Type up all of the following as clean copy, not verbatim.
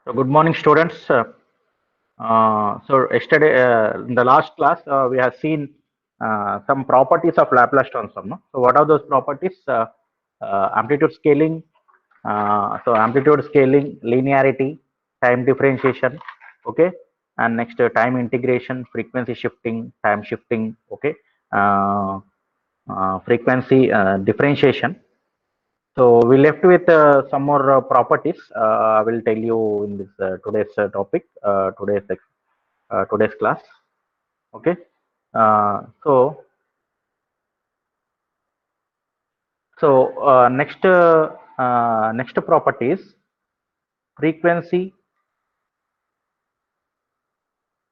So good morning, students. So yesterday, in the last class, we have seen some properties of Laplace transform. No? So what are those properties? Amplitude scaling. So amplitude scaling, linearity, time differentiation. Okay, and next time integration, frequency shifting, time shifting. Okay, uh, frequency differentiation. So we left with some more properties. I will tell you in this today's topic, today's class. Okay. So next property is frequency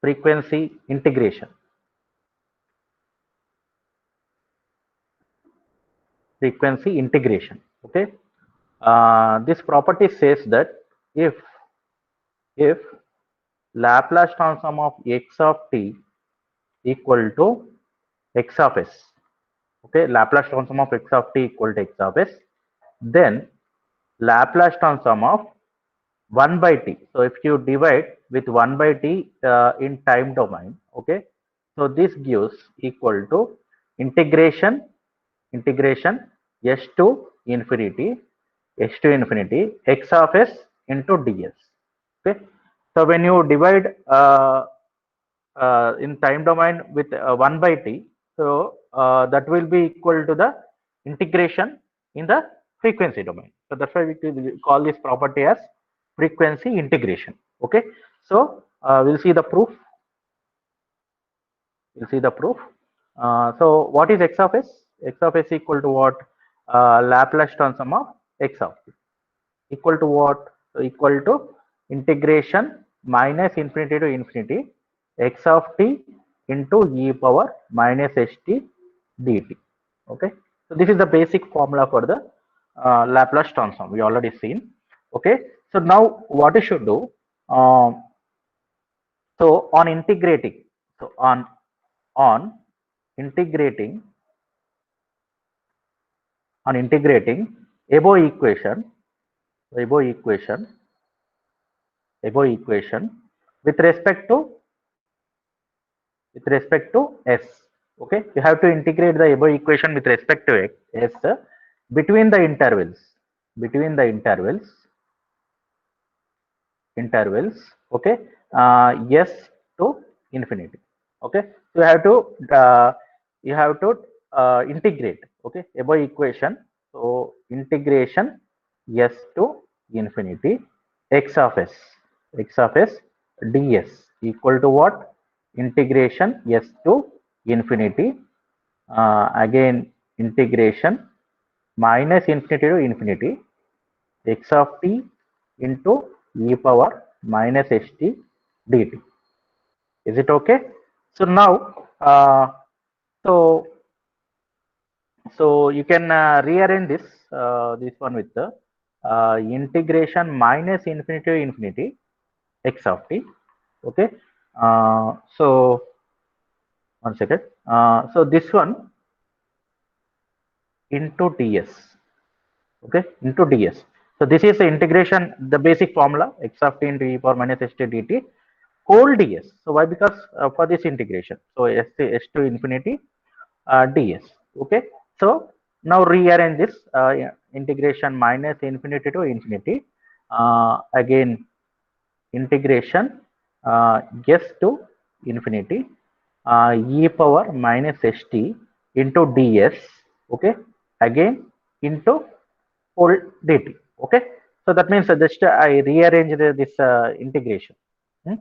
frequency integration. Frequency integration. Okay. This property says that if if Laplace transform of x of t equal to x of s. Okay, Laplace transform of x of t equal to x of s, then Laplace transform of 1 by t. So if you divide with 1 by t in time domain, okay, so this gives equal to integration s to infinity x of s into ds. Okay, so when you divide in time domain with 1 by t, so that will be equal to the integration in the frequency domain. So that's why we call this property as frequency integration. Okay, so we'll see the proof. We'll see the proof. So what is x of s? X of s equal to what? Laplace transform of x of t equal to what? So equal to integration minus infinity to infinity x of t into e power minus st dt. Okay, so this is the basic formula for the Laplace transform. We already seen. Okay, so now what you should do? Um, so on integrating, so on integrating integrating above equation, above equation, above equation with respect to s. Okay, you have to integrate the above equation with respect to s between the intervals, between the intervals. Okay, s to infinity. Okay, so you have to integrate. Okay, above equation, so integration s to infinity x of s, ds equal to what? Integration s to infinity, again integration minus infinity to infinity x of t into e power minus st dt. Is it okay? So now, so you can rearrange this one with the integration minus infinity to infinity x of t. Okay, so one second. So this one into ds. Okay, into ds. So this is the integration, the basic formula x of t into e power minus st dt whole ds. So why? Because for this integration, so s to infinity ds. Okay, so now rearrange this integration minus infinity to infinity, again integration s to infinity e power minus st into ds. Okay, again into whole dt. Okay, so that means just I rearrange this integration. Hmm?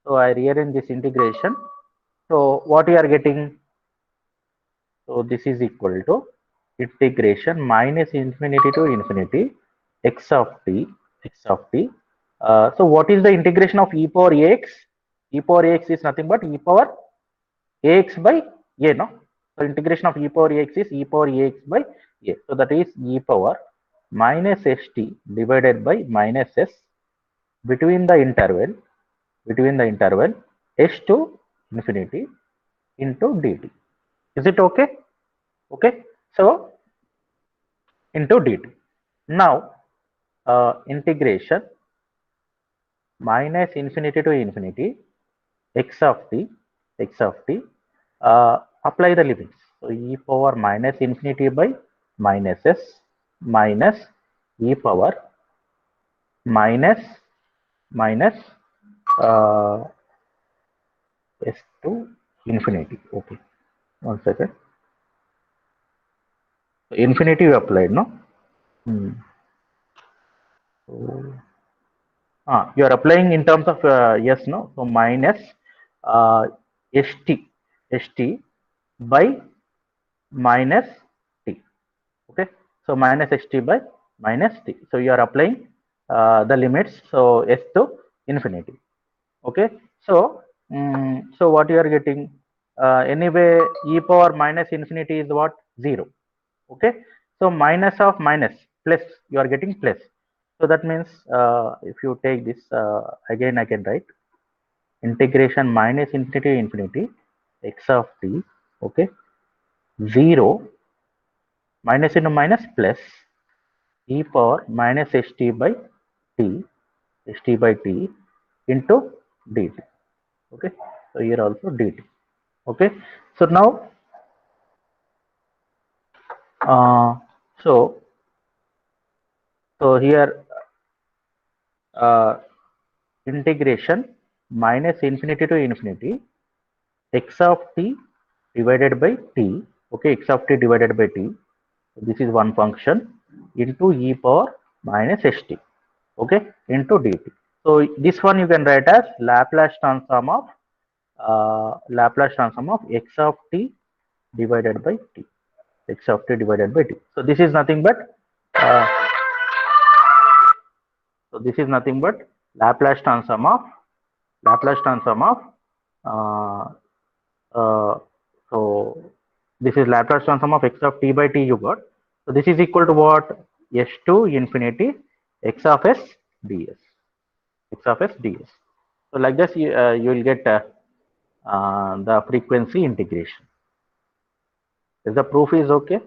So I rearrange this integration. So what you are getting? So this is equal to integration minus infinity to infinity x of t, so what is the integration of e power ax? E power ax is nothing but e power ax by a, no? So integration of e power ax is e power ax by a. So that is e power minus st divided by minus s between the interval, s to infinity into dt. Is it okay? Okay, so into dt. Now integration minus infinity to infinity x of t, apply the limits. So e power minus infinity by minus s minus e power minus minus uh, s to infinity. Okay, one second. So infinity you applied, no? So, you are applying in terms of yes, no? So minus uh, st by minus t. Okay, so minus st by minus t. So you are applying the limits. So s to infinity. Okay, so so what you are getting anyway, e power minus infinity is what? 0. Okay, so minus of minus plus, you are getting plus. So that means if you take this again, I can write integration minus infinity to infinity x of t. Okay, 0 minus into minus plus e power minus t st by t into dt. Okay, so here also dt. Okay, so now uh, so here uh, integration minus infinity to infinity x of t divided by t. Okay, x of t divided by t, this is one function, into e power minus st. Okay, into dt. So this one you can write as Laplace transform of x of t divided by t, x of t divided by t. So this is nothing but uh, Laplace transform of Laplace transform of uh, uh, so this is Laplace transform of x of t by t you got. So this is equal to what? S to infinity x of s ds, x of s ds. So like this you will get the frequency integration. Is the proof is okay?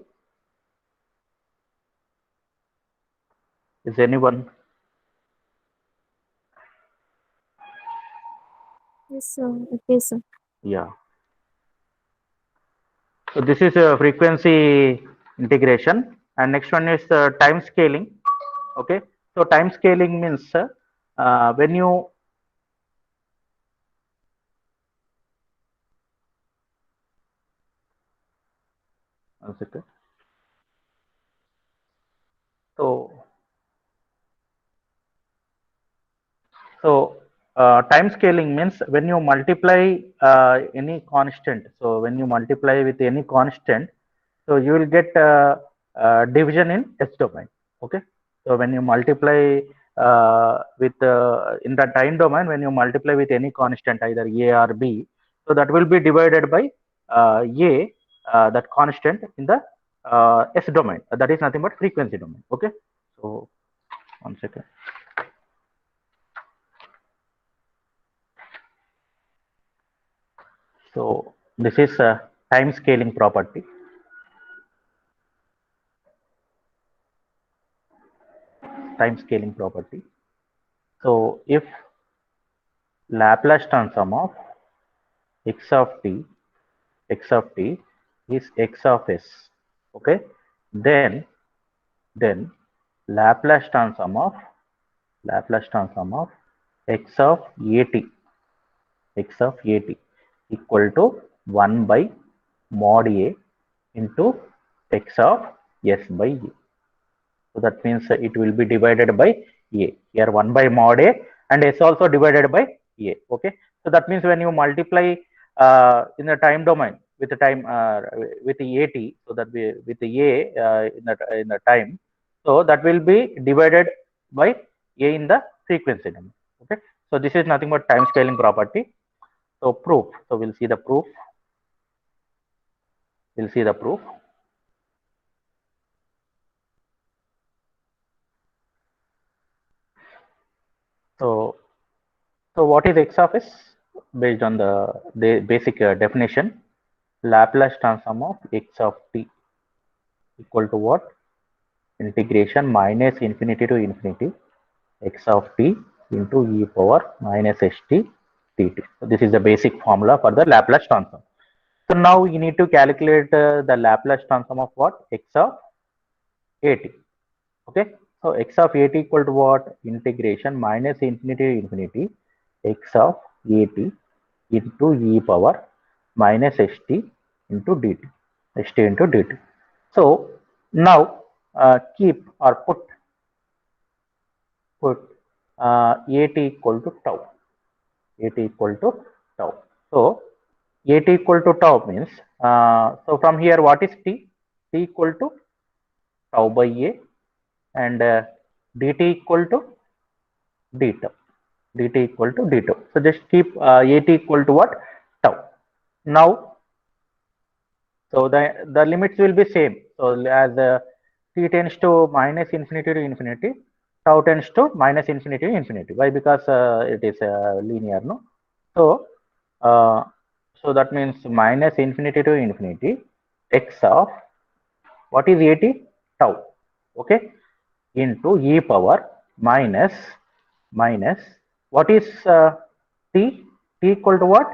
Is anyone? Yes, sir. Okay, sir. Yeah. So this is a frequency integration, and next one is time scaling. Okay. So time scaling means when you one second. So time scaling means when you multiply any constant. So when you multiply with any constant, so you will get division in S domain. Okay. So when you multiply with in the time domain, when you multiply with any constant, either A or B, so that will be divided by A, that constant in the S domain. That is nothing but frequency domain. Okay. So one second. So this is a time scaling property. Time scaling property. So if Laplace transform of x of t is x of s, okay, then Laplace transform of x of at equal to 1 by mod a into x of s by a. So that means it will be divided by a. Here 1 by mod a and s also divided by a. Okay. So that means when you multiply in the time domain with the time with the at, so that we with the a in the time, so that will be divided by a in the frequency domain. Okay. So this is nothing but time scaling property. So proof. So we'll see the proof. We'll see the proof. So what is x of s? Based on the basic definition, Laplace transform of x of t equal to what? Integration minus infinity to infinity x of t into e power minus st dt. So this is the basic formula for the Laplace transform. So now you need to calculate the Laplace transform of what? X of at. Okay. So x of at equal to what? Integration minus infinity to infinity x of at into e power minus st into dt. st into dt. So now keep or put at equal to tau. At equal to tau. So at equal to tau means so from here what is t? T equal to tau by a and dt equal to d tau. Dt equal to d tau. So just keep at equal to what? Tau. Now so the limits will be same. So as t tends to minus infinity to infinity, tau tends to minus infinity to infinity. Why? Because it is linear, no? So uh, so that means minus infinity to infinity x of what is at? Tau. Okay, into e power minus minus what is t? T equal to what?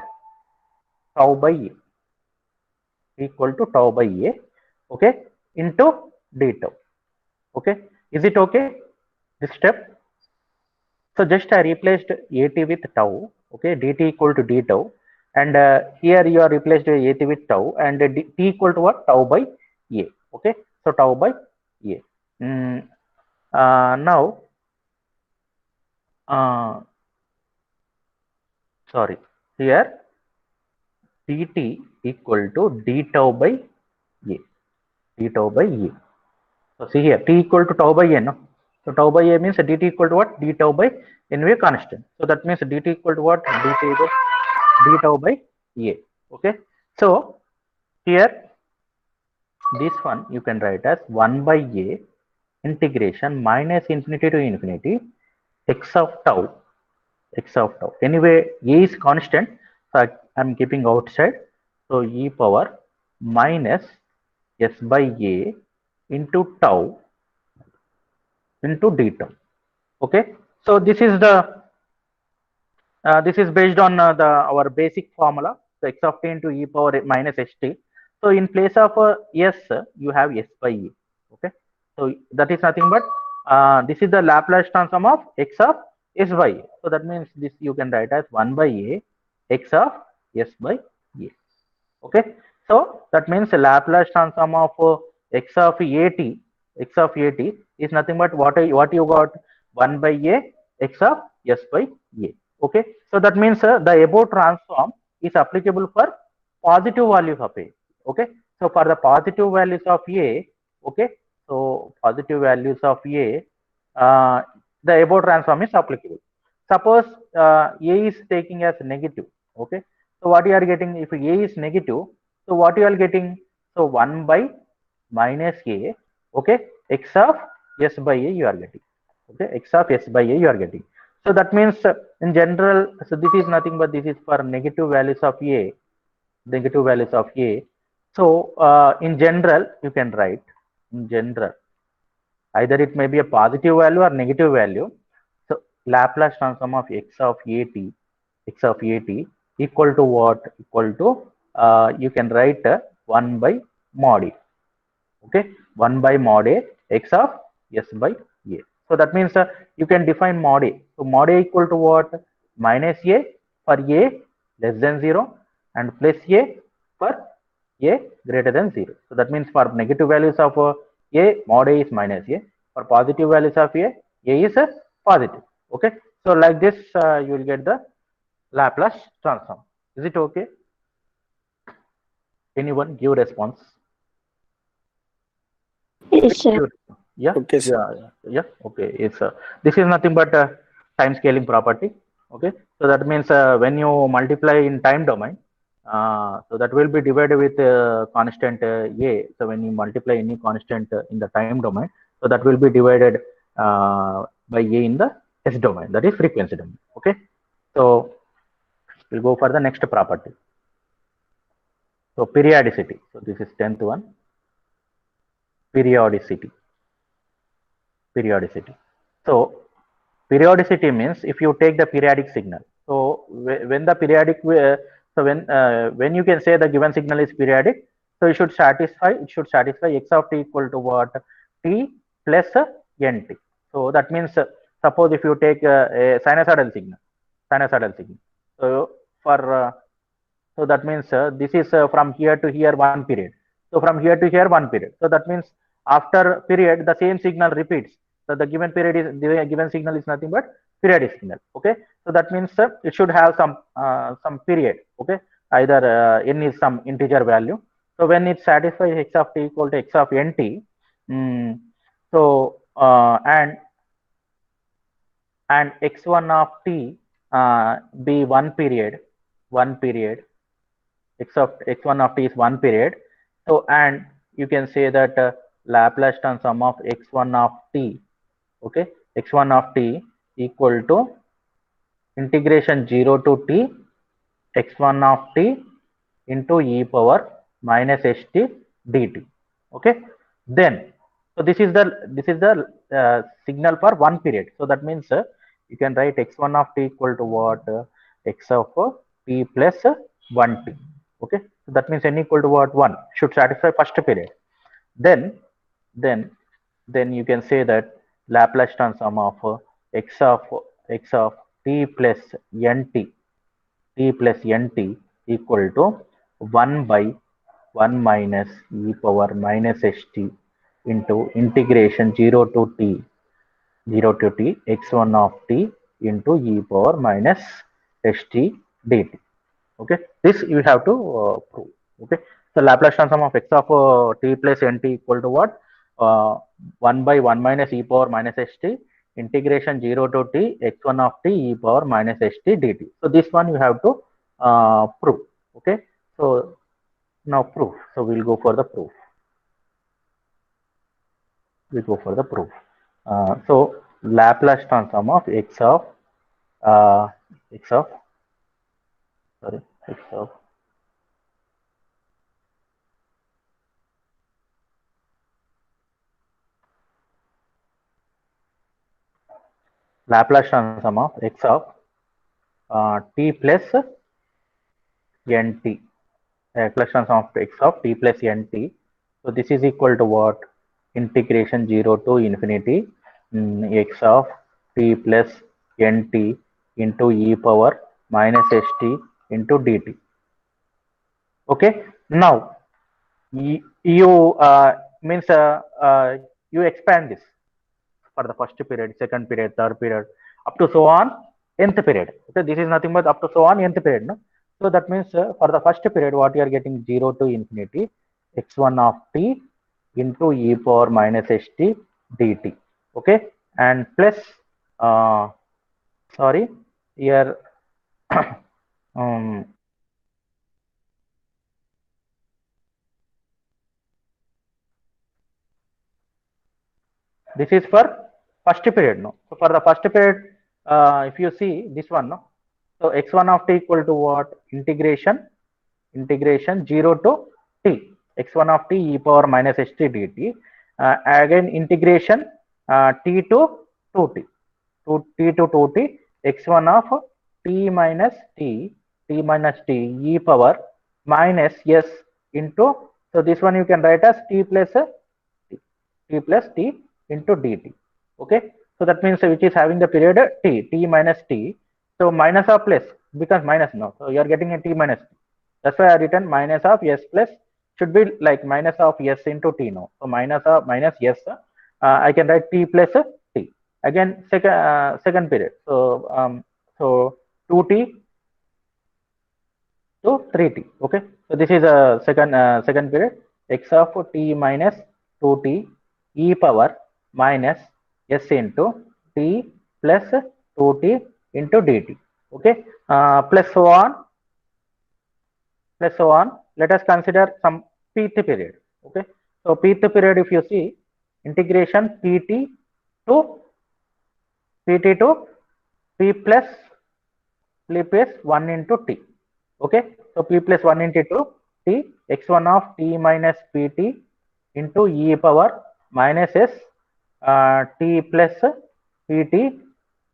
Tau by a. Equal to tau by a. Okay, into d tau. Okay, is it okay? This step. So just I replaced at with tau. Okay, dt equal to d tau, and here you are replaced at with tau, and t equal to what? Tau by a. Okay, so tau by a. Mm, now, sorry, here dt equal to d tau by a. D tau by a. So see here, t equal to tau by a, no? So tau by a means dt equal to what? D tau by anyway constant. So that means dt equal to what? D tau by a. Okay. So here this one you can write as 1 by a integration minus infinity to infinity x of tau. Anyway, a is constant, so I'm keeping outside. So e power minus s by a into tau into d tau. Okay, so this is based on the our basic formula, so x of t into e power minus st. So in place of s you have s by a. Okay, so that is nothing but this is the Laplace transform of x of s by a. So that means this you can write as 1 by a x of s by a. Okay, so that means the Laplace transform of x of at is nothing but what you got? 1 by a x of s by a. Okay, so that means the above transform is applicable for positive values of a. Okay, so for the positive values of a, okay, so positive values of a, the above transform is applicable. Suppose a is taking as negative. Okay, so what you are getting if a is negative? So what you are getting? So 1 by minus a. Okay, x of s by a you are getting. Okay, x of s by a you are getting. So that means in general, so this is nothing but this is for negative values of a, negative values of a. So in general, you can write in general either it may be a positive value or negative value. So Laplace transform of x of at equal to what? Equal to you can write 1 by mod a. Okay, 1 by mod a x of s by a. So that means you can define mod a. So mod a equal to what? Minus a for a less than 0 and plus a for a greater than 0. So that means for negative values of a, mod a is minus a. For positive values of a is positive. Okay, so like this you will get the Laplace transform. Is it okay? Anyone give response? Yes, sir. Yeah, Okay, sir. yeah. Okay, it's this is nothing but time scaling property. Okay, so that means when you multiply in time domain, so that will be divided with constant a. So when you multiply any constant in the time domain, so that will be divided by a in the s domain, that is frequency domain. Okay, so we'll go for the next property. So periodicity. So this is 10th one. Periodicity. So Periodicity means if you take the periodic signal. So when the periodic, when you can say the given signal is periodic, so it should satisfy x of t equal to what? T plus nt. So that means suppose if you take a sinusoidal signal. So for so that means this is from here to here one period. So from here to here one period. So that means after period the same signal repeats. So the given period is the given signal is nothing but periodic signal. Okay. So that means it should have some period. Okay. Either n is some integer value. So when it satisfies x of t equal to x of nt, so and x1 of t be one period, x1 of t is one period. So and you can say that Laplace transform of x1 of t, okay, x1 of t equal to integration 0 to t x1 of t into e power minus ht dt. Okay. Then so this is the signal for one period. So that means you can write x1 of t equal to what? X of t plus 1t. Okay. So that means n equal to what? 1 should satisfy first period. Then you can say that Laplace transform of x of t plus nt equal to 1 by 1 minus e power minus ht into integration 0 to t x1 of t into e power minus ht dt. Okay, this you have to prove. Okay, so Laplace transform of x of t plus nt equal to what? 1 by 1 minus e power minus ht integration 0 to t x1 of t e power minus ht dt. So this one you have to prove. Okay, so now proof. So we'll go for the proof. So Laplace transform of x of Laplace transform of x of t plus nt. Laplace transform of x of t plus nt. So this is equal to what? Integration 0 to infinity x of t plus nt into e power minus ht into dt. Okay. Now you means you expand this for the first period, second period, third period, up to so on nth period. Okay, this is nothing but up to so on nth period. No? So that means for the first period, what you are getting 0 to infinity x1 of t into e power minus ht dt. Okay, and plus sorry here this is for first period. No, so for the first period, if you see this one, no, so x1 of t equal to what? Integration 0 to t x1 of t e power minus ht dt. Again integration t to 2t to 2t x1 of t minus t e power minus s into, so this one you can write as t plus t into dt. Okay, so that means which is having the period t minus t. So minus or plus becomes minus now. So you are getting a t minus t. That's why I written minus of s plus, should be like minus of s into t now. So minus s, I can write t plus t. Again second period. So 2t to 3t. Okay, so this is a second period x of t minus 2t e power minus s into t plus 2t into dt. Okay, plus so on. Let us consider some pth period. Okay, so pth period, if you see integration pt to p plus 1 into t. Okay, so p plus 1 into t x1 of t minus pt into e power minus s t plus pt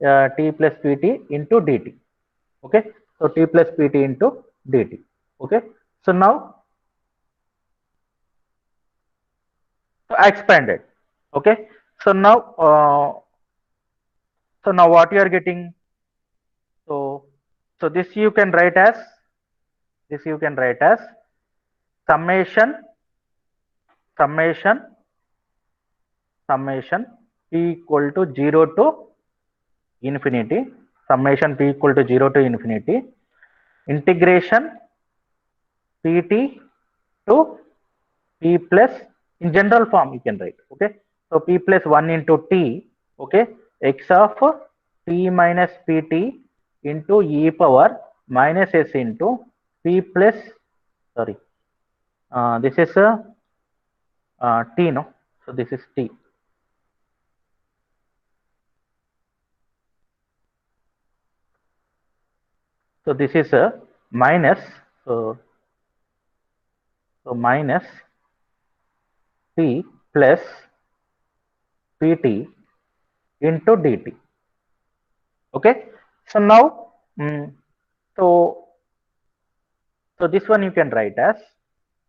t plus pt into dt. Okay, so t plus pt into dt. Okay, so now I expanded. Okay, so now what you are getting? So this you can write as summation summation summation p equal to 0 to infinity, summation p equal to 0 to infinity, integration pt to p plus, in general form you can write. Okay, so p plus 1 into t, okay, x of t minus pt into e power minus s into p plus, sorry, this is t, no, so this is t. So this is a minus, so minus p plus pt into dt. Okay, so now so this one you can write as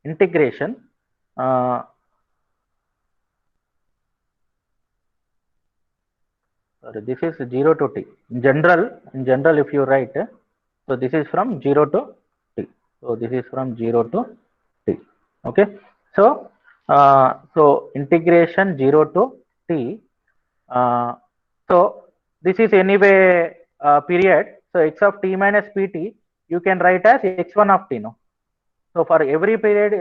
integration sorry, this is 0 to t. In general if you write, so this is from 0 to t, so this is from 0 to t. Okay, so integration 0 to t, so this is anyway period, so x of t minus pt you can write as x1 of t, no. So for every period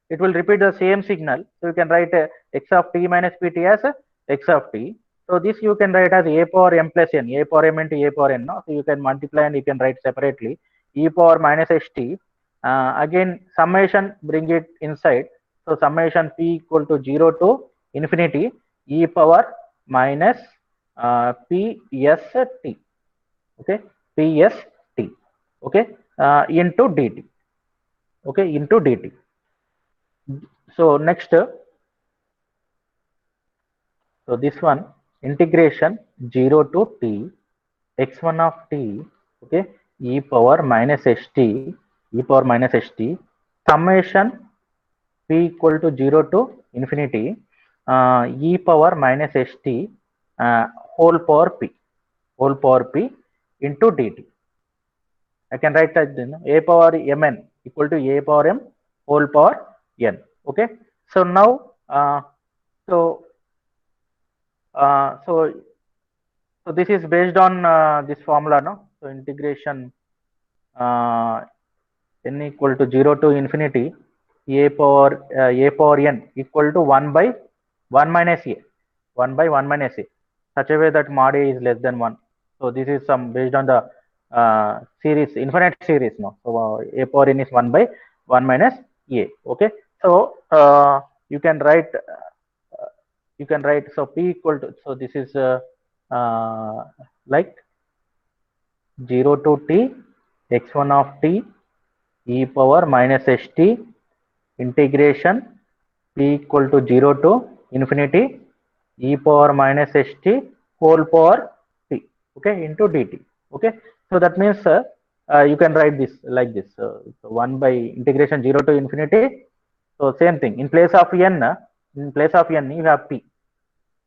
it will repeat the same signal, so you can write x of t minus pt as x of t. So this you can write as a power m plus n, a power m into a power n, no? So you can multiply and you can write separately e power minus st. Again summation, bring it inside, so summation p equal to 0 to infinity e power minus pst, okay, pst, okay, into dt, okay, into dt. So next, so this one integration 0 to t x1 of t, okay, e power minus st, e power minus st, summation p equal to 0 to infinity e power minus st whole power p into dt. I can write that, you know, a power mn equal to a power m whole power n. Okay, so now so so this is based on this formula, no. So integration n equal to 0 to infinity a power n equal to 1 by 1 minus a, 1 by 1 minus a, such a way that mod a is less than 1. So this is some based on the series, infinite series, no. So a power n is 1 by 1 minus a. Okay, so you can write so p equal to, so this is like 0 to t x1 of t e power minus st integration p equal to 0 to infinity e power minus st whole power t, okay, into dt. Okay, so that means you can write this like this, so 1 by integration 0 to infinity, so same thing, in place of n, you have p,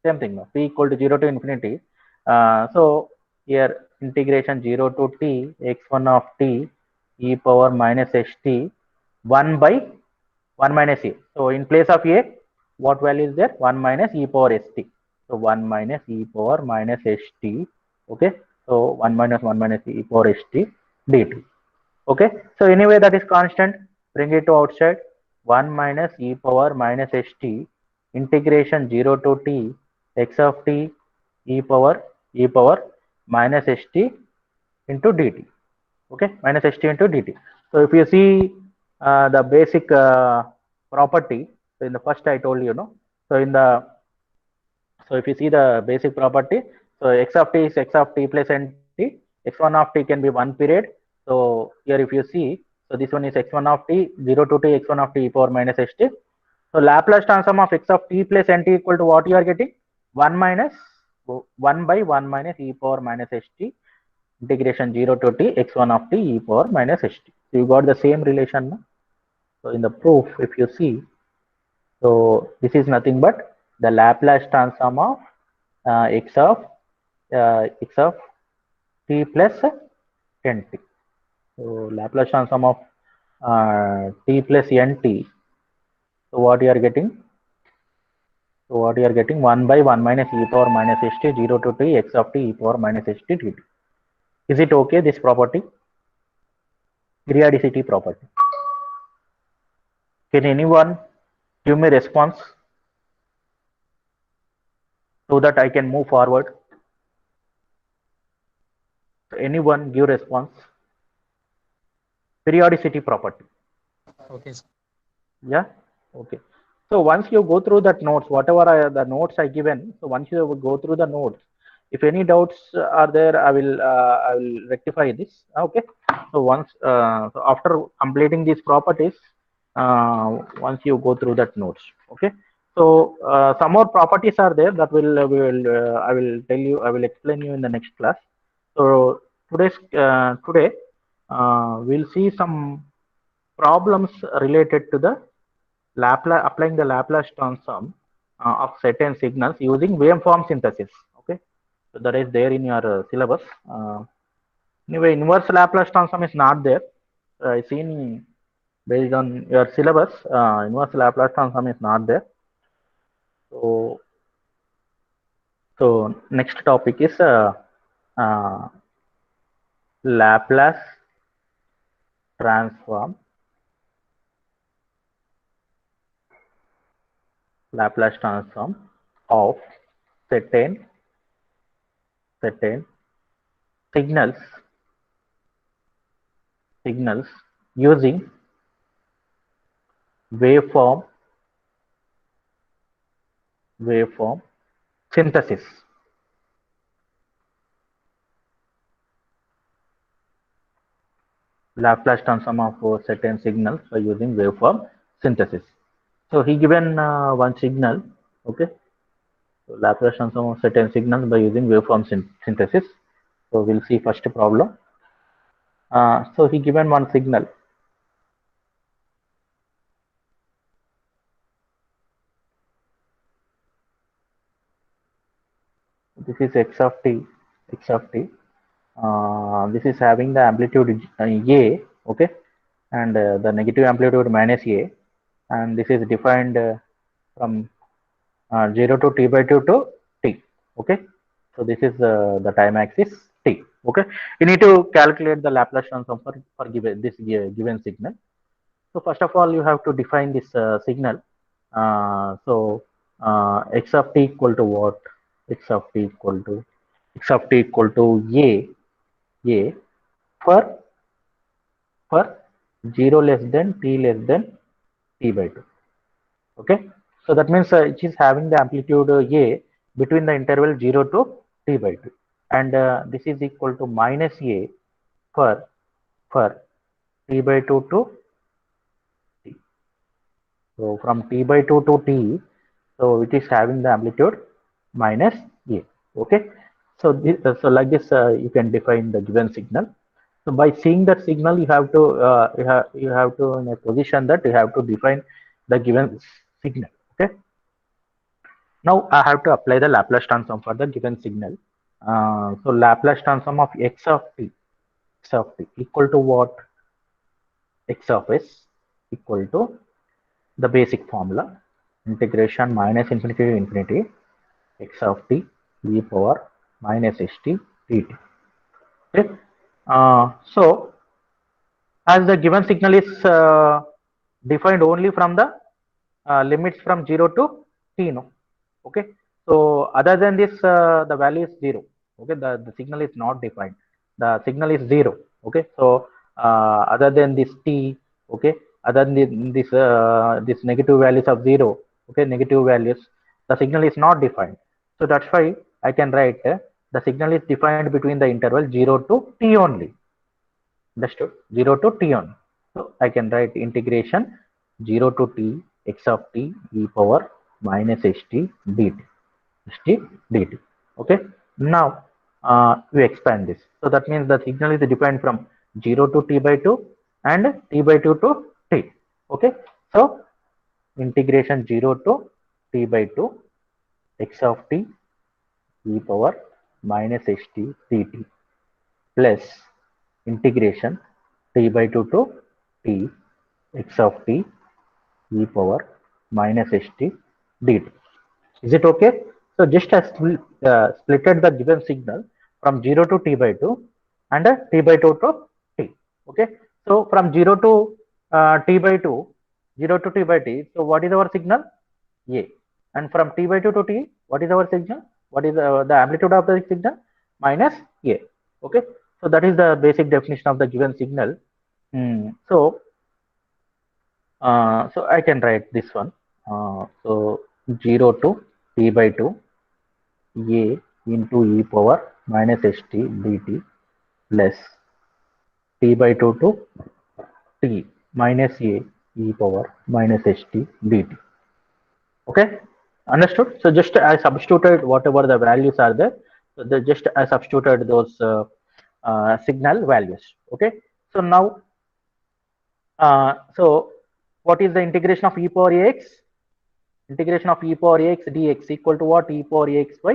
same thing, no? P equal to 0 to infinity, so here integration 0 to t x1 of t e power minus st 1 by 1 minus a. So in place of a, what value is there? 1 minus e power st. So 1 minus e power minus st. Okay, so 1 minus 1 minus e power st dt. Okay, so anyway that is constant, bring it to outside, 1 minus e power minus st integration 0 to t x of t e power minus st into dt. Okay, minus st into dt. So if you see the basic property, so in the first I told you, no. So in the, so if you see the basic property, so x of t is x of t plus nt, x1 of t can be one period. So here if you see, so this one is x1 of t 0 to t x1 of t e power minus st. So Laplace transform of x of t plus nt equal to what you are getting? 1 minus 1 by 1 minus e power minus st integration 0 to t x1 of t e power minus st. So you got the same relation. No? So in the proof, if you see, so this is nothing but the Laplace transform of x of t plus nt. So Laplace transform of t plus nt. So what you are getting? So what you are getting 1 by 1 minus e power minus st 0 to t x of t e power minus st dt. Is it okay, this property? Periodicity property. Can anyone give me response so that I can move forward? Anyone give response? Periodicity property. Okay, sir. Yeah. Okay. So once you go through that notes, whatever the notes I given, so once you go through the notes, if any doubts are there, I will rectify this. Okay. So once so after completing these properties, once you go through that notes, okay. So some more properties are there that I will tell you, I will explain you in the next class. So today we'll see some problems related to the Laplace, applying the Laplace transform of certain signals using waveform synthesis. Okay, so that is there in your syllabus. Anyway, inverse Laplace transform is not there. I seen based on your syllabus, inverse Laplace transform is not there. So, so next topic is uh, Laplace transform. Laplace transform of certain signals using waveform synthesis. Laplace transform of certain signals by using waveform synthesis. So he given one signal, okay. So Laplace transform of certain signals by using waveform synthesis. So we'll see first problem. So he given one signal. This is x of t, this is having the amplitude a, okay, and the negative amplitude minus a, and this is defined from 0 to t by 2 to t, okay. So this is the time axis t, okay. You need to calculate the Laplace transform for given this given signal. So first of all, you have to define this signal. X of t equal to what? X of t equal to a for 0 less than t less than t by 2. Okay. So that means it is having the amplitude a between the interval 0 to t by 2, and this is equal to minus a for t by 2 to t. So from t by 2 to t, so it is having the amplitude minus a. Okay. So so like this, you can define the given signal. So by seeing that signal, you have to you have to in a position that you have to define the given signal. Okay. Now I have to apply the Laplace transform for the given signal. So Laplace transform of x of t equal to what? X of s equal to the basic formula, integration minus infinity to infinity x of t e power minus st dt. Okay. So as the given signal is defined only from the limits from 0 to t, no, okay. So other than this, the value is 0, okay. The signal is not defined, the signal is 0, okay. So other than this t, okay, other than this negative values of 0, okay, negative values, the signal is not defined. So that's why I can write the signal is defined between the interval 0 to t only. Understood? 0 to t on. So I can write integration 0 to t x of t e power minus st dt. Okay, now we expand this. So that means the signal is defined from 0 to t by 2 and t by 2 to t. Okay, so integration 0 to t by 2 x of t e power minus xt dt plus integration t by 2 to t x of t e power minus st dt. Is it okay? So just as splitted the given signal from 0 to t by 2 and t by 2 to t. Okay. So from 0 to t by 2, 0 to t by t. So what is our signal? A. And from t by 2 to t, what is our signal? What is the amplitude of the signal? Minus A. Okay. So that is the basic definition of the given signal. So I can write this one. So 0 to t by 2 a into e power minus st dt plus t by 2 to t minus a e power minus st dt. Okay, understood? So just I substituted whatever the values are there. So just I substituted those signal values. Okay, so now so what is the integration of e power ax? Integration of e power ax dx equal to what? E power ax by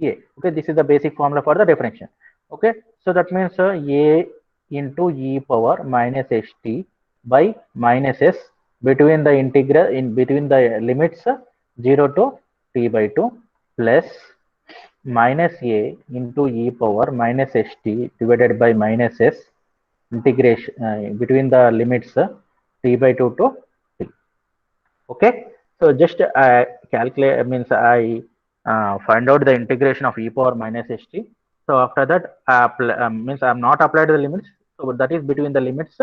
a. Okay, this is the basic formula for the differentiation. Okay, so that means a into e power minus st by minus s between the integral in between the limits 0 to t by 2 plus minus a into e power minus st divided by minus s integration between the limits t by 2 to t. Okay, so just calculate means I find out the integration of e power minus st. So after that means I am not applied the limits, so that is between the limits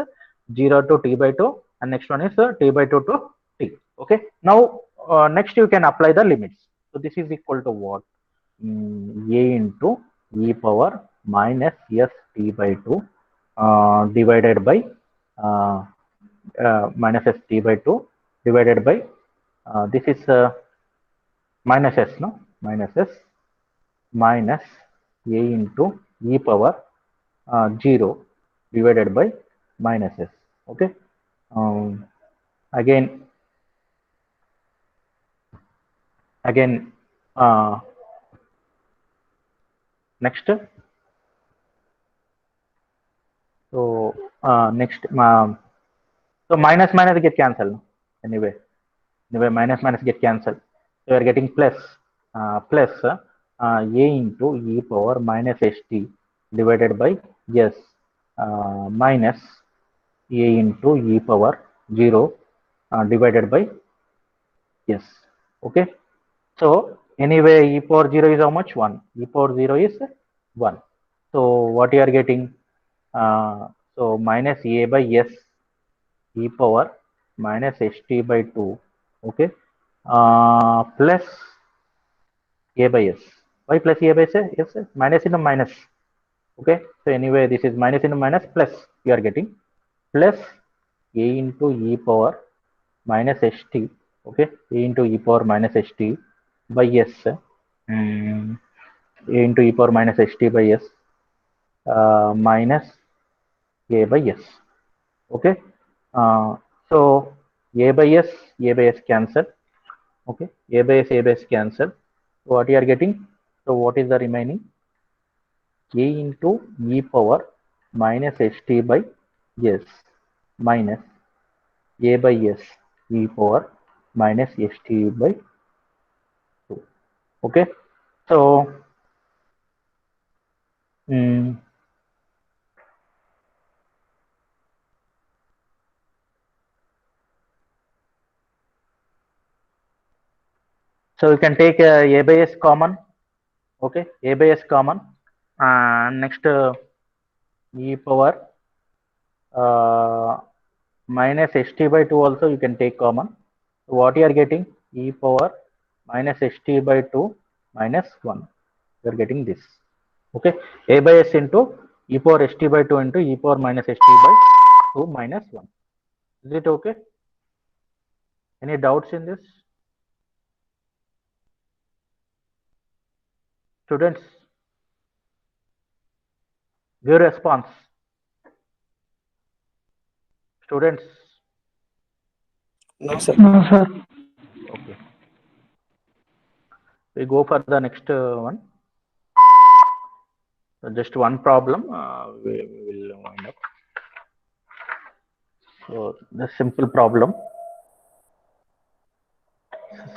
0 to t by 2 and next one is t by 2 to t. Okay, now next you can apply the limits. So this is equal to what? A into e power minus s t by 2 divided by uh, minus s t by 2 divided by this is minus s, no, minus s minus a into e power 0 divided by minus s. Okay, um, again again next. So next so minus minus get cancelled, no? Anyway minus minus get cancelled, so we are getting plus plus a into e power minus st divided by s minus a into e power 0 divided by s. Okay, so anyway e power 0 is how much? 1. E power 0 is 1. So what you are getting? So minus a by s e power minus st by 2. Okay, plus a by s. Why plus a by s? Yes, minus into minus. Okay, so anyway this is minus into minus plus you are getting plus a into e power minus st. Okay, a into e power minus st by s. A into e power minus st by s minus a by s. Okay, uh, so a by s cancel. Okay, a by s cancel. So what you are getting? So what is the remaining? A into e power minus st by s minus a by s e power minus st by 2. Okay, so mm, so you can take a by s common. Okay, a by s common. Next e power minus st by 2 also you can take common. So what you are getting? E power minus st by 2 minus 1. You are getting this. Okay, a by s into e power st by 2 into e power minus st by 2 minus 1. Is it okay? Any doubts in this? Students, give response. Students, No, sir. No, sir. okay. We go for the next one. So just one problem. We will wind up. So the simple problem.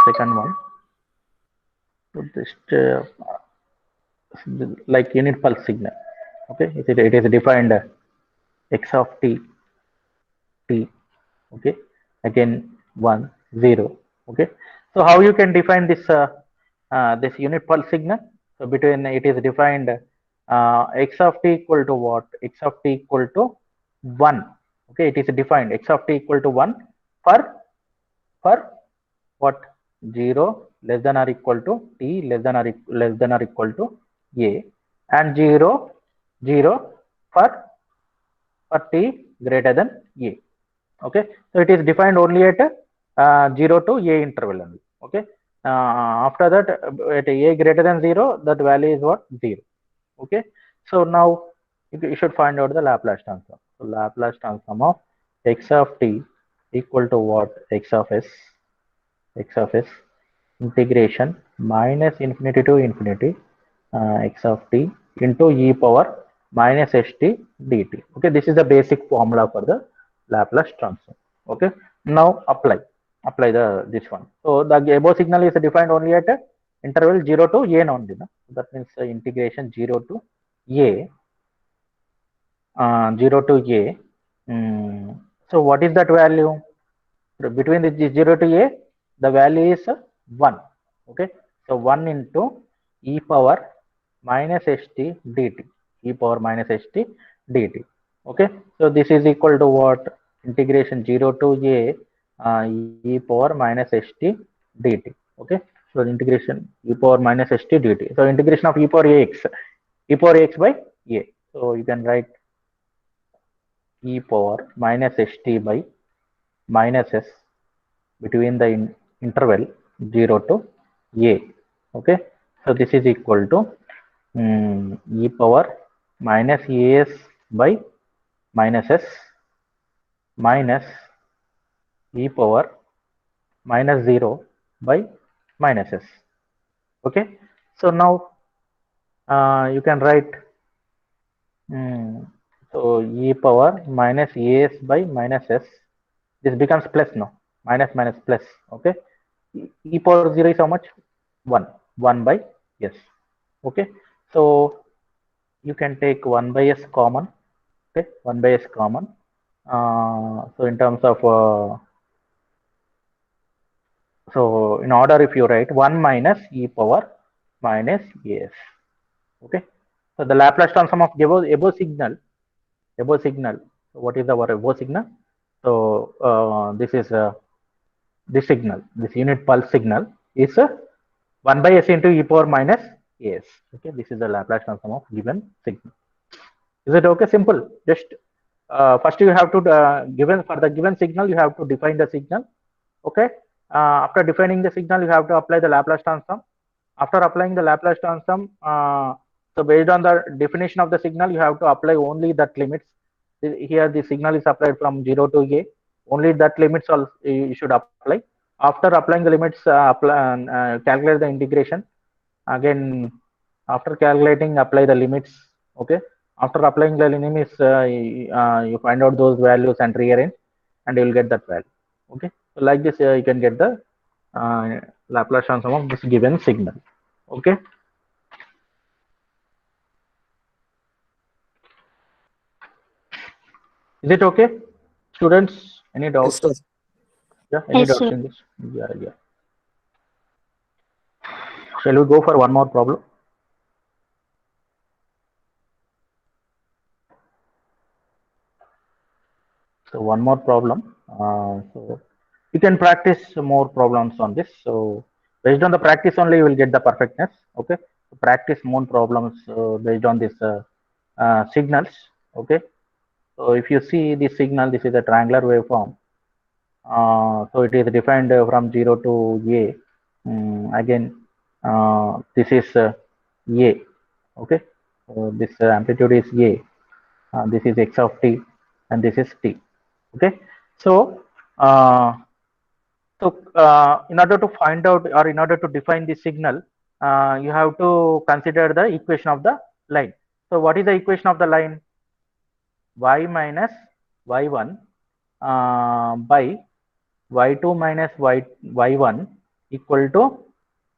Second one. So just like unit pulse signal. Okay, it is defined x of t, okay, again 1 0. Okay, so how you can define this this unit pulse signal? So between it is defined x of t equal to what? X of t equal to 1. Okay, it is defined x of t equal to 1 for what? 0 less than or equal to t less than or equal to a, and 0 for t greater than a. Okay, so it is defined only at 0 to a interval only. Okay, after that at a greater than 0, that value is what? 0. Okay, so now you should find out the Laplace transform. So Laplace transform of x of t equal to what? X of s integration minus infinity to infinity x of t into e power minus st dt. Okay, this is the basic formula for the Laplace transform. Okay, now apply the this one. So the above signal is defined only at interval 0 to a only. No? That means integration 0 to a 0 to a. So what is that value? Between the 0 to a, the value is 1. Okay, so 1 into e power minus st dt, e power minus st dt. Okay, so this is equal to what? Integration 0 to a e power minus st dt. Okay, so integration e power minus st dt. So integration of e power ax by a. So you can write e power minus st by minus s between the interval 0 to a. Okay, so this is equal to e power minus as by minus s minus e power minus 0 by minus s. Okay, so now you can write so e power minus as by minus s, this becomes plus now, minus minus plus. Okay, e power 0 is how much? 1 by s. Okay, so you can take 1 by s common. Okay, 1 by s common. So in terms of so in order, if you write 1 minus e power minus as. Okay, so the Laplace transform of above signal. So what is our above signal? So this is this signal, this unit pulse signal is 1 by s into e power minus as. Okay, this is the Laplace transform of given signal. Is it okay? Simple. Just first you have to given for the given signal, you have to define the signal. Okay, after defining the signal, you have to apply the Laplace transform. After applying the Laplace transform, so based on the definition of the signal, you have to apply only that limits. Here the signal is applied from 0 to a, only that limits all you should apply. After applying the limits, calculate the integration. Again, after calculating, apply the limits. Okay, after applying the limits, you find out those values and rearrange, and you will get that value. Okay, so like this you can get the Laplace transform of this given signal. Okay, is it okay, students? Any doubts? Yes, sir. Yeah, any Yes, doubts sir. in this? Yeah. Shall we go for one more problem? So one more problem. So you can practice more problems on this. So based on the practice only, you will get the perfectness. Okay, so practice more problems based on this signals. Okay, so if you see this signal, this is a triangular waveform. So it is defined from 0 to a. Again, this is a. Okay, so this amplitude is a. This is x of t, and this is t. Okay, so in order to find out, or in order to define the signal, you have to consider the equation of the line. So what is the equation of the line? Y minus y1 by y2 minus y1 equal to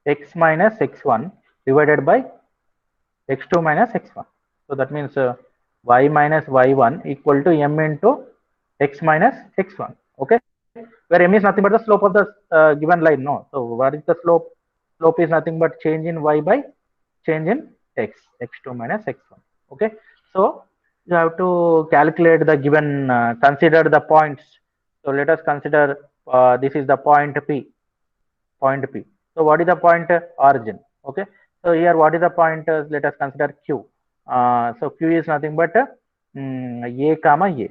x minus x1 divided by x2 minus x1. So that means y minus y1 equal to m into x minus x1. Okay, where m is nothing but the slope of the given line. No, so what is the slope? Slope is nothing but change in y by change in x2 minus x1. Okay, so you have to calculate the given, consider the points. So let us consider this is the point P. So what is the point origin? Okay, so here what is the point? Let us consider Q. So Q is nothing but A comma A.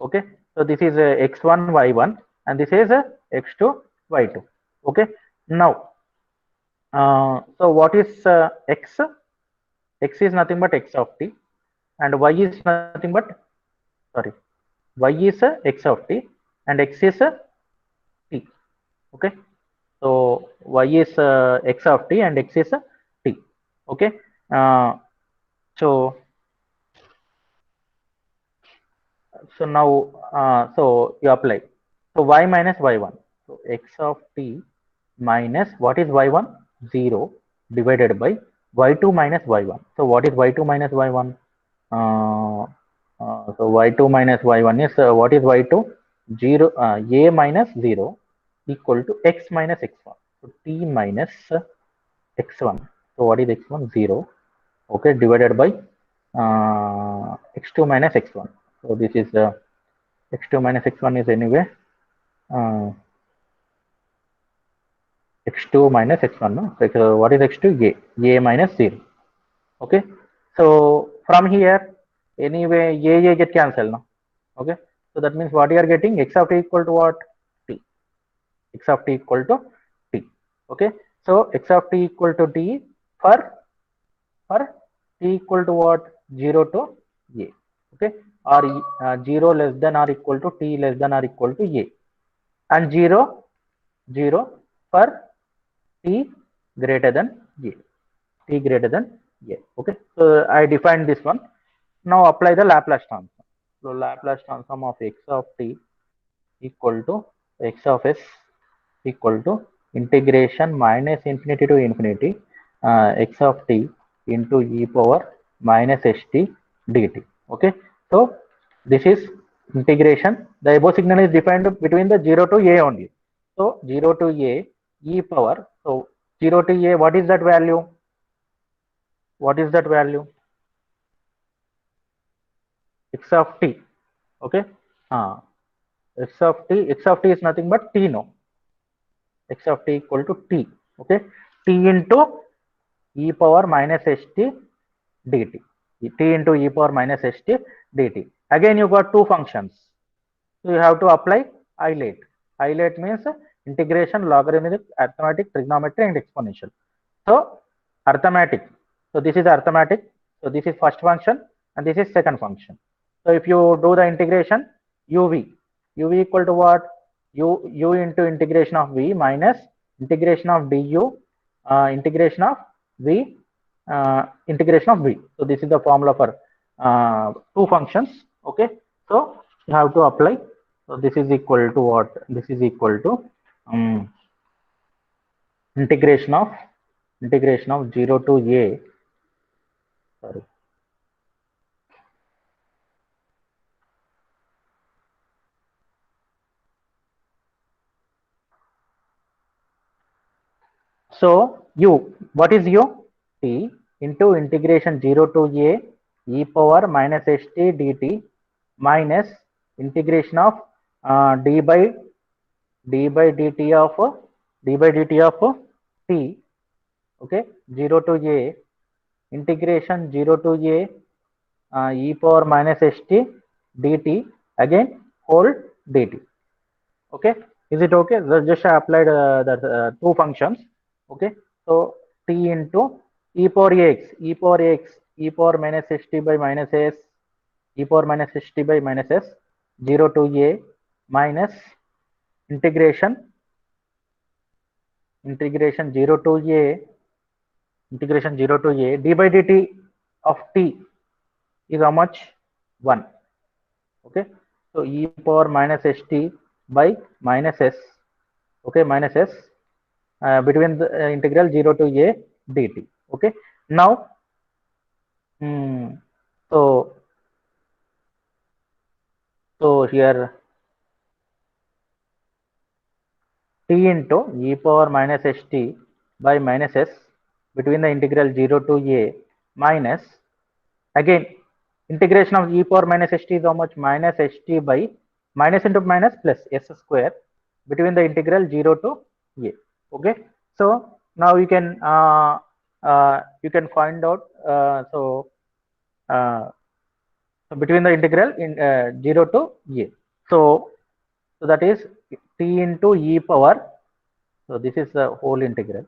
Okay, so this is x1 y1, and this is x2 y2. Okay, now so what is x? X is nothing but x of t, and y is nothing but, sorry, y is x of t, and x is t. Okay, so y is x of t and x is t. Okay, uh, so now so you apply. So y minus y1. So x of t minus what is y1? 0 divided by y2 minus y1. So what is y2 minus y1? Uh, so y2 minus y1 is what is y2? 0, a minus 0 equal to x minus x1. So t minus x1. So what is x1? 0. Okay, divided by x2 minus x1. So this is x2 minus x1 is anyway uh, x2 minus x1. No? So what is x2? A minus 0. Okay, so from here anyway a get cancelled. No? Okay, so that means what you are getting, x of t equal to what? T. X of t equal to t. Okay, so x of t equal to t for t equal to what? 0 to a. Okay, or 0 less than or equal to t less than or equal to a, and 0 for t greater than a. T greater than a. Okay, so I defined this one. Now apply the Laplace transform. So Laplace transform of x of t equal to x of s equal to integration minus infinity to infinity x of t into e power minus st dt. Okay, so this is integration. The above signal is defined between the 0 to a only. So 0 to a e power. So 0 to a, what is that value? What is that value? X of t. Okay, x of t is nothing but t. No, x of t equal to t. Okay, t into e power minus st dt. T into e power minus st dt. Again you got two functions, so you have to apply ILATE. ILATE means integration, logarithmic, arithmetic, trigonometry, and exponential. So arithmetic, so this is arithmetic, so this is first function and this is second function. So if you do the integration, uv equal to what? U into integration of v minus integration of du integration of v integration of v. So this is the formula for two functions. Okay, so you have to apply. So this is equal to what? This is equal to integration of 0 to a, sorry, so u, what is u? T into integration 0 to a e power minus st dt minus integration of d by dt of t. Okay, 0 to a integration 0 to a e power minus st dt, again whole dt. Okay, is it okay? Just I applied the two functions. Okay, so t into e power x, e power x, e power minus st by minus s, e power minus st by minus s, 0 to a minus integration 0 to a d by dt of t is how much? 1. Okay, so e power minus st by minus s, okay, minus s, between the integral 0 to a dt. Okay, now so here t into e power minus st by minus s between the integral 0 to a minus, again, integration of e power minus st is how much? Minus st by minus into minus plus s square between the integral 0 to a. Okay, so now you can find out, uh, so between the integral in 0 to a, so that is t into e power, so this is the whole integral.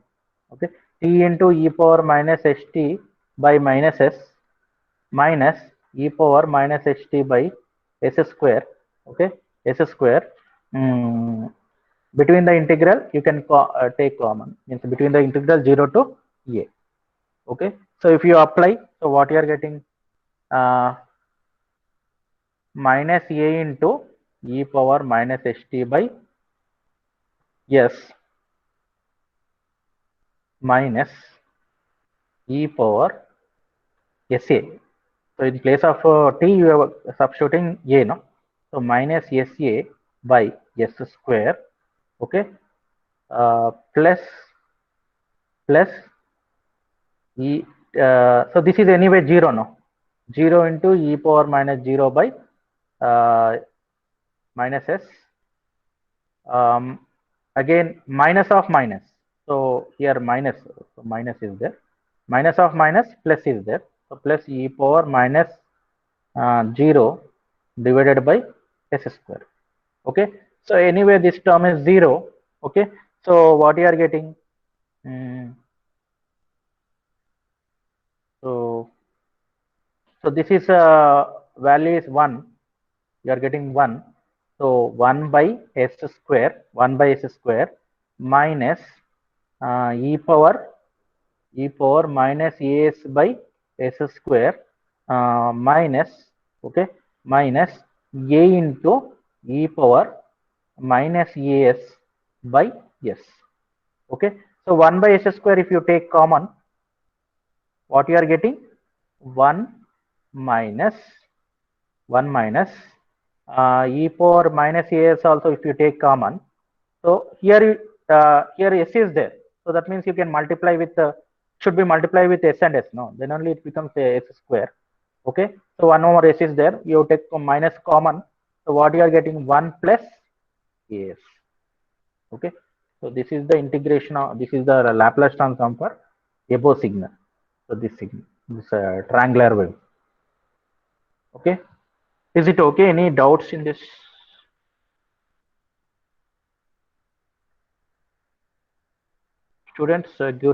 Okay, t into e power minus st by minus s minus e power minus st by s square. Okay, s square, between the integral you can take common, means between the integral 0 to a. Okay, so if you apply, so what you are getting, uh, minus a into e power minus st by s minus e power sa. So in place of t, you are substituting a, no? So minus sa by s square, okay, plus e. So this is anyway 0, no? 0 into e power minus 0 by minus s. Again minus of minus. So here minus, so minus is there. Minus of minus, plus is there. So plus e power minus 0 divided by s square. Okay, so anyway this term is 0. Okay, so what you are getting, so this is value is 1, you are getting 1. So 1 by s square, 1 by s square minus e power minus as by s square, minus, okay, minus a into e power minus as by s. Okay, so 1 by s square, if you take common, what you are getting, 1 minus e power minus as also, if you take common. So here here s is there, so that means you can multiply with should be multiply with s and s, no? Then only it becomes a s square. Okay, so 1 over s is there, you take minus common, so what you are getting, 1 plus as. Okay, so this is the integration of, this is the Laplace transform for above signal. So this signal, this triangular wave. Okay, is it okay? Any doubts in this? Students, give